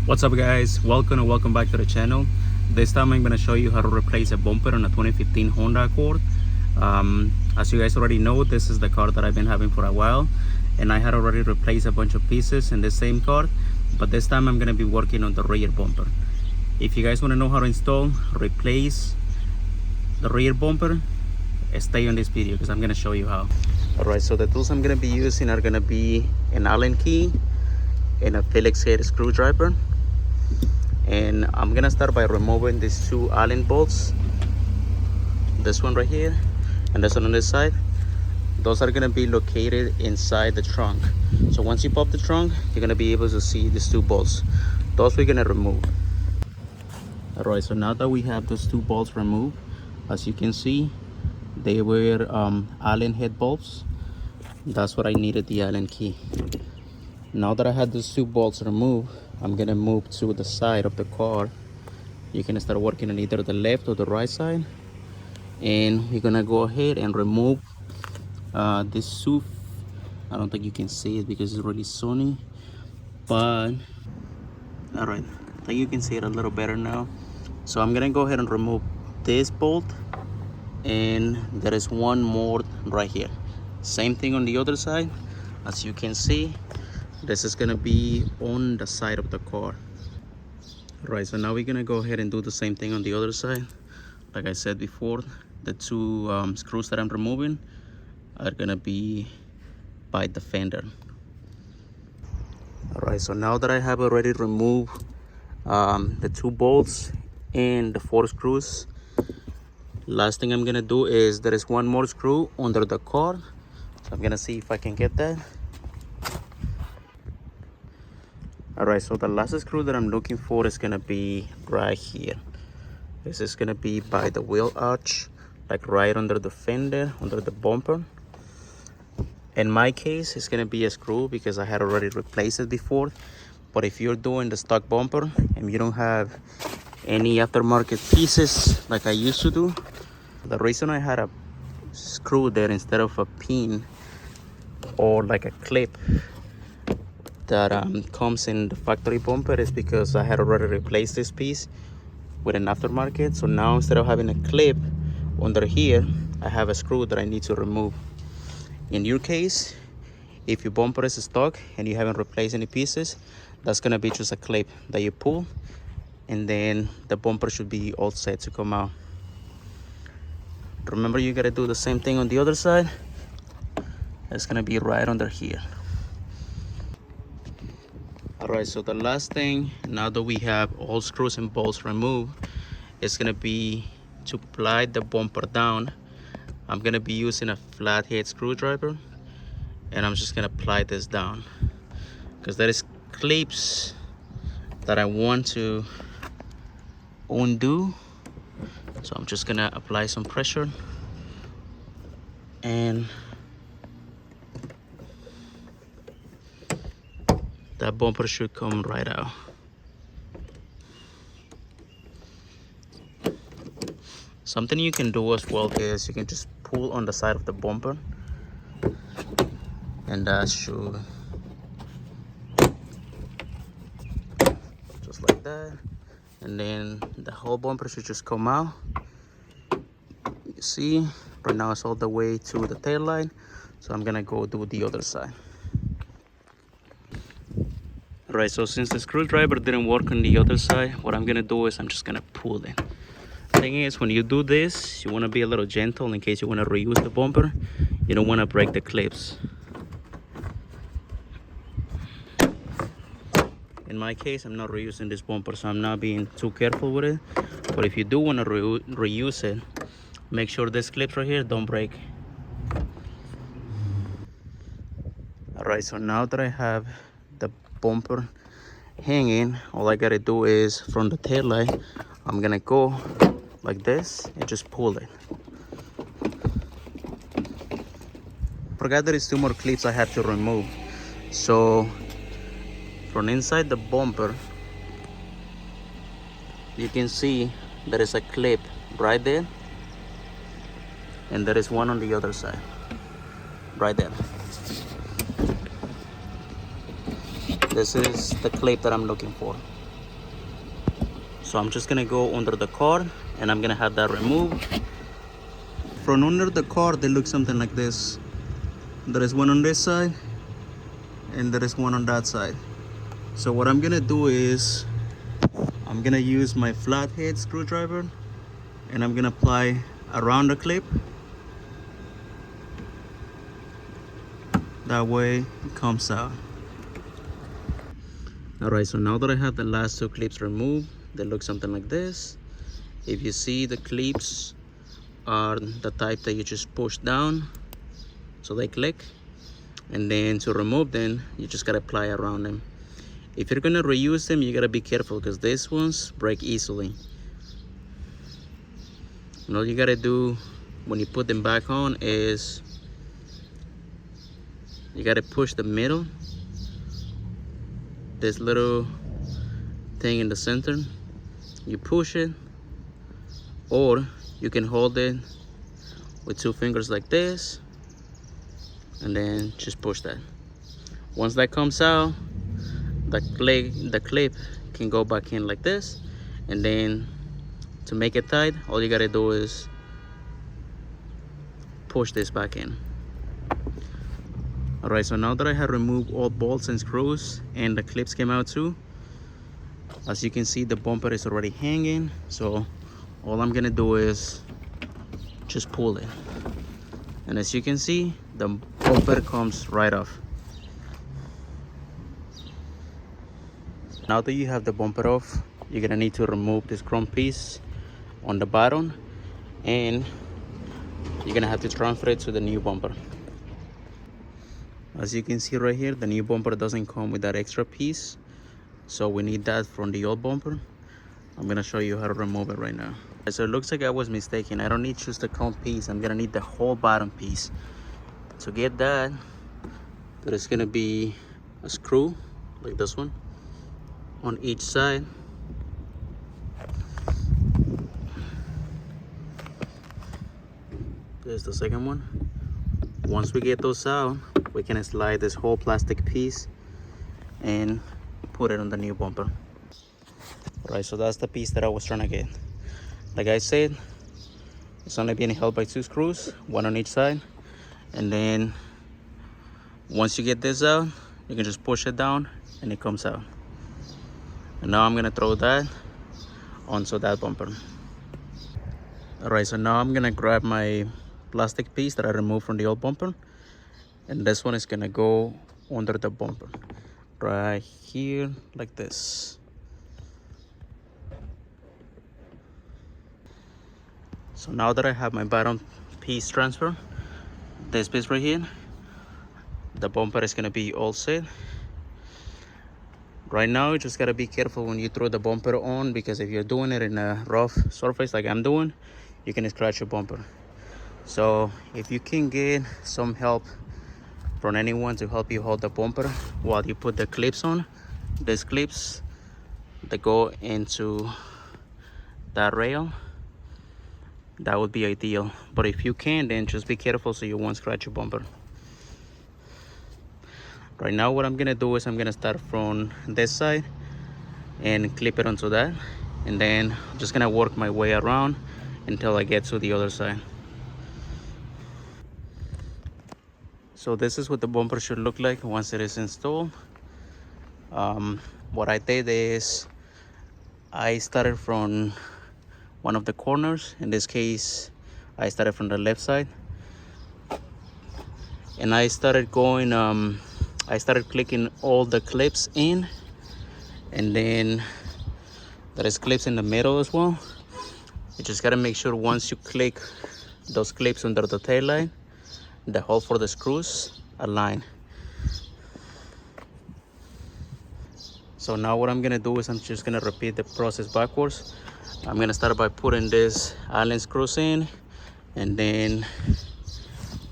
What's up guys, welcome back to the channel. This time I'm going to show you how to replace a bumper on a 2015 Honda Accord. As you guys already know, this is the car that I've been having for a while, and I had already replaced a bunch of pieces in the same car, but this time I'm going to be working on the rear bumper. If you guys want to know how to install, replace the rear bumper, stay on this video because I'm going to show you how. Alright, so the tools I'm going to be using are going to be an Allen key and a Phillips head screwdriver. And I'm gonna start by removing these two Allen bolts, this one right here and this one on this side. Those are gonna be located inside the trunk. So once you pop the trunk, you're gonna be able to see these two bolts. Those we're gonna remove. Alright, so now that we have those two bolts removed, as you can see, they were Allen head bolts. That's what I needed the Allen key. Now that I had those two bolts removed, I'm gonna move to the side of the car. You can start working on either the left or the right side, and we're gonna go ahead and remove this two. I don't think you can see it because it's really sunny, but all right, I think you can see it a little better now. So I'm gonna go ahead and remove this bolt, and there is one more right here. Same thing on the other side. As you can see, this is gonna be on the side of the car. Right, so now we're gonna go ahead and do the same thing on the other side. Like I said before, the two screws that I'm removing are gonna be by the fender. All right, so now that I have already removed the two bolts and the four screws, last thing I'm gonna do is there is one more screw under the car. So I'm gonna see if I can get that. Alright, so the last screw that I'm looking for is gonna be right here. This is gonna be by the wheel arch, like right under the fender, under the bumper. In my case, it's gonna be a screw because I had already replaced it before. But if you're doing the stock bumper and you don't have any aftermarket pieces like I used to do, the reason I had a screw there instead of a pin or like a clip that comes in the factory bumper is because I had already replaced this piece with an aftermarket. So now instead of having a clip under here, I have a screw that I need to remove. In your case, if your bumper is stock and you haven't replaced any pieces, that's gonna be just a clip that you pull, and then the bumper should be all set to come out. Remember, you gotta do the same thing on the other side. It's gonna be right under here. Alright, so the last thing, now that we have all screws and bolts removed, is gonna be to slide the bumper down. I'm gonna be using a flathead screwdriver, and I'm just gonna apply this down because there is clips that I want to undo. So I'm just gonna apply some pressure, and that bumper should come right out. Something you can do as well is you can just pull on the side of the bumper, and that should, just like that, and then the whole bumper should just come out. You see, right now it's all the way to the tail light, so I'm gonna go do the other side. Right, so since the screwdriver didn't work on the other side, what I'm gonna do is I'm just gonna pull it. Thing is, when you do this, you want to be a little gentle in case you want to reuse the bumper. You don't want to break the clips. In my case, I'm not reusing this bumper, so I'm not being too careful with it. But if you do want to reuse it, make sure these clips right here don't break. Alright, so now that I have the bumper hanging, all I gotta do is from the tail light, I'm gonna go like this and just pull it. Forgot there is two more clips I have to remove. So from inside the bumper, you can see there is a clip right there, and there is one on the other side right there. This is the clip that I'm looking for. So I'm just gonna go under the car and I'm gonna have that removed. From under the car, they look something like this. There is one on this side and there is one on that side. So what I'm gonna do is I'm gonna use my flathead screwdriver and I'm gonna apply around the clip. That way it comes out. Alright, so now that I have the last two clips removed, they look something like this. If you see, the clips are the type that you just push down so they click, and then to remove them you just gotta apply around them. If you're gonna reuse them, you gotta be careful because these ones break easily. And all you gotta do when you put them back on is you gotta push the middle, this little thing in the center, you push it, or you can hold it with two fingers like this and then just push that. Once that comes out, the clip can go back in like this, and then to make it tight, all you gotta do is push this back in. Alright, so now that I have removed all bolts and screws and the clips came out too, as you can see, the bumper is already hanging. So all I'm gonna do is just pull it, and as you can see, the bumper comes right off. Now that you have the bumper off, you're gonna need to remove this chrome piece on the bottom, and you're gonna have to transfer it to the new bumper. As you can see right here, the new bumper doesn't come with that extra piece, so we need that from the old bumper. I'm gonna show you how to remove it right now. So it looks like I was mistaken. I don't need just the chrome piece, I'm gonna need the whole bottom piece. To get that, there's gonna be a screw like this one on each side. There's the second one. Once we get those out, we can slide this whole plastic piece and put it on the new bumper. Right, so that's the piece that I was trying to get. Like I said, it's only being held by two screws, one on each side, and then once you get this out, you can just push it down and it comes out. And now I'm gonna throw that onto that bumper. Alright, so now I'm gonna grab my plastic piece that I removed from the old bumper, and this one is gonna go under the bumper right here like this. So now that I have my bottom piece transferred, this piece right here, the bumper is gonna be all set. Right now you just gotta be careful when you throw the bumper on, because if you're doing it in a rough surface like I'm doing, you can scratch your bumper. So if you can get some help from anyone to help you hold the bumper while you put the clips on, these clips that go into that rail, that would be ideal. But if you can, then just be careful so you won't scratch your bumper. Right now what I'm gonna do is I'm gonna start from this side and clip it onto that, and then I'm just gonna work my way around until I get to the other side. So this is what the bumper should look like once it is installed. What I did is I started from one of the corners. In this case, I started from the left side, and I started going I started clicking all the clips in, and then there is clips in the middle as well. You just gotta make sure once you click those clips under the tail light, the hole for the screws align. So now what I'm gonna do is I'm just gonna repeat the process backwards. I'm gonna start by putting this Allen screws in, and then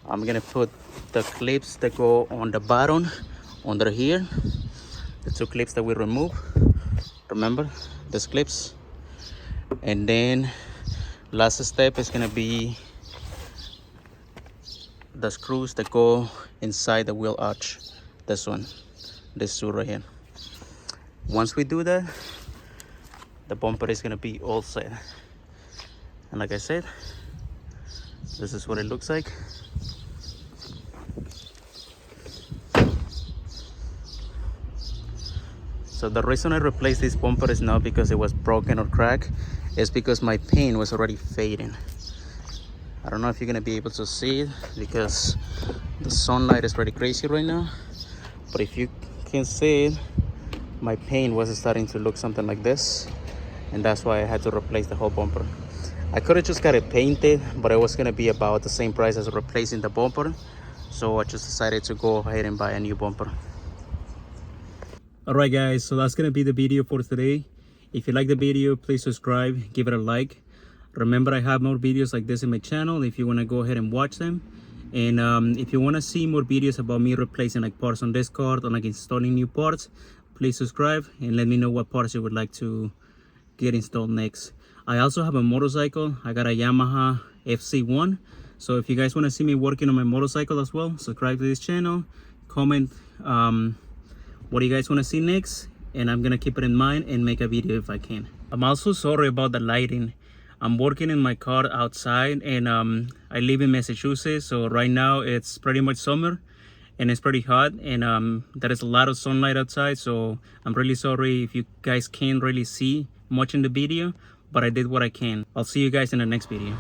I'm gonna put the clips that go on the bottom under here, the two clips that we removed, remember these clips. And then last step is gonna be the screws that go inside the wheel arch, this one, this two right here. Once we do that, the bumper is gonna be all set. And like I said, this is what it looks like. So the reason I replaced this bumper is not because it was broken or cracked. It's because my paint was already fading. I don't know if you're gonna be able to see it because the sunlight is pretty crazy right now. But if you can see it, my paint was starting to look something like this. And that's why I had to replace the whole bumper. I could have just got it painted, but it was gonna be about the same price as replacing the bumper. So I just decided to go ahead and buy a new bumper. All right guys, so that's gonna be the video for today. If you like the video, please subscribe, give it a like. Remember, I have more videos like this in my channel if you want to go ahead and watch them. And if you want to see more videos about me replacing like parts on this car or like installing new parts, please subscribe and let me know what parts you would like to get installed next. I also have a motorcycle. I got a Yamaha FC1. So if you guys want to see me working on my motorcycle as well, subscribe to this channel, comment what do you guys want to see next, and I'm gonna keep it in mind and make a video if I can. I'm also sorry about the lighting. I'm working in my car outside, and I live in Massachusetts, so right now it's pretty much summer and it's pretty hot, and there is a lot of sunlight outside, so I'm really sorry if you guys can't really see much in the video, but I did what I can. I'll see you guys in the next video.